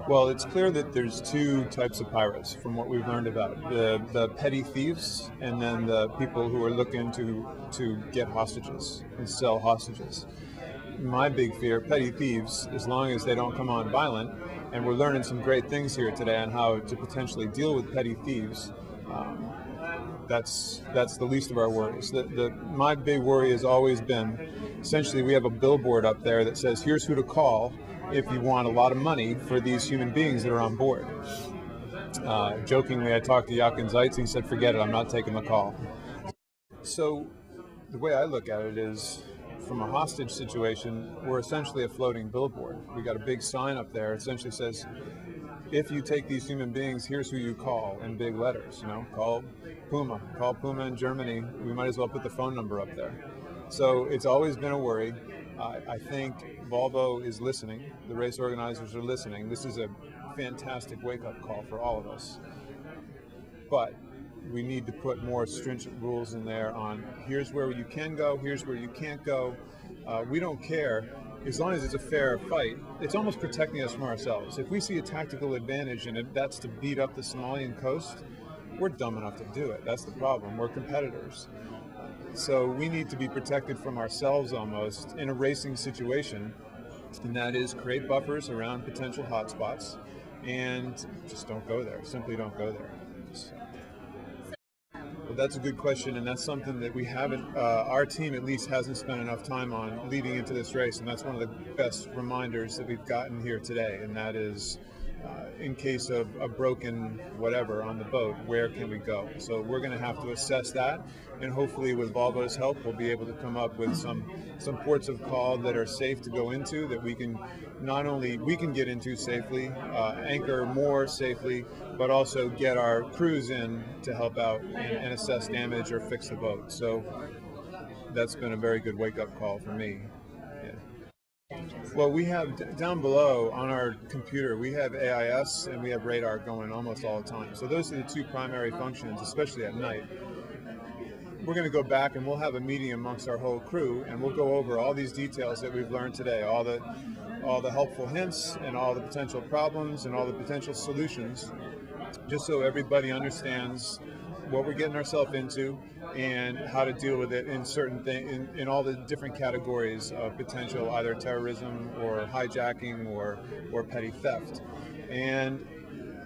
Well, it's clear that there's two types of pirates from what we've learned about the petty thieves and then the people who are looking to get hostages and sell hostages. My big fear, petty thieves, as long as they don't come on violent, and we're learning some great things here today on how to potentially deal with petty thieves. Um, that's the least of our worries. My big worry has always been, essentially, we have a billboard up there that says, "Here's who to call if you want a lot of money for these human beings that are on board." Jokingly, I talked to Yachting, he said, "Forget it, I'm not taking the call." So the way I look at it is, from a hostage situation, we're essentially a floating billboard. We got a big sign up there. It essentially says, if you take these human beings, here's who you call, in big letters. Call Puma. Call Puma in Germany. We might as well put the phone number up there. So it's always been a worry. I think Volvo is listening. The race organizers are listening. This is a fantastic wake-up call for all of us. But we need to put more stringent rules in there on here's where you can go, here's where you can't go. We don't care. As long as it's a fair fight, it's almost protecting us from ourselves. If we see a tactical advantage and that's to beat up the Somalian coast, we're dumb enough to do it. That's the problem. We're competitors. So we need to be protected from ourselves almost in a racing situation, and that is create buffers around potential hotspots and just don't go there. Simply don't go there. Well, that's a good question, and that's something that we haven't, our team at least hasn't spent enough time on leading into this race, and that's one of the best reminders that we've gotten here today, and that is, in case of a broken whatever on the boat, where can we go? So we're going to have to assess that, and hopefully with Volvo's help, we'll be able to come up with some ports of call that are safe to go into, that we can not only we can get into safely, anchor more safely, but also get our crews in to help out and assess damage or fix the boat. So that's been a very good wake-up call for me. Well, we have down below on our computer, we have AIS and we have radar going almost all the time. So those are the two primary functions, especially at night. We're going to go back and we'll have a meeting amongst our whole crew, and we'll go over all these details that we've learned today, all the helpful hints and all the potential problems and all the potential solutions, just so everybody understands what we're getting ourselves into and how to deal with it in certain things, in all the different categories of potential either terrorism or hijacking or petty theft. And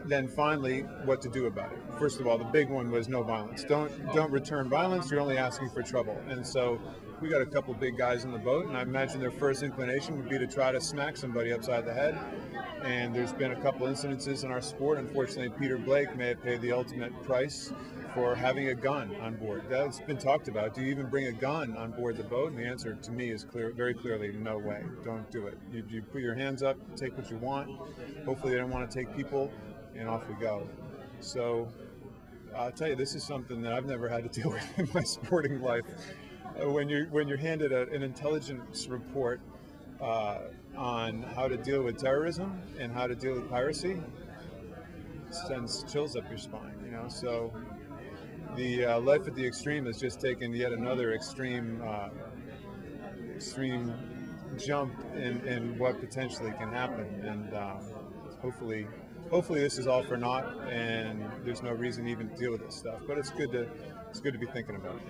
then finally, what to do about it. First of all, the big one was no violence. Don't return violence. You're only asking for trouble. And so we got a couple big guys in the boat, and I imagine their first inclination would be to try to smack somebody upside the head. And there's been a couple incidences in our sport. Unfortunately, Peter Blake may have paid the ultimate price for having a gun on board. That's been talked about. Do you even bring a gun on board the boat? And the answer to me is very clearly, no way. Don't do it. You put your hands up, take what you want. Hopefully they don't want to take people, and off we go. So I'll tell you, this is something that I've never had to deal with in my sporting life. When you're handed an intelligence report on how to deal with terrorism and how to deal with piracy, it sends chills up your spine. So the life at the extreme has just taken yet another extreme jump in what potentially can happen, and hopefully this is all for naught, and there's no reason even to deal with this stuff. But it's good to be thinking about it.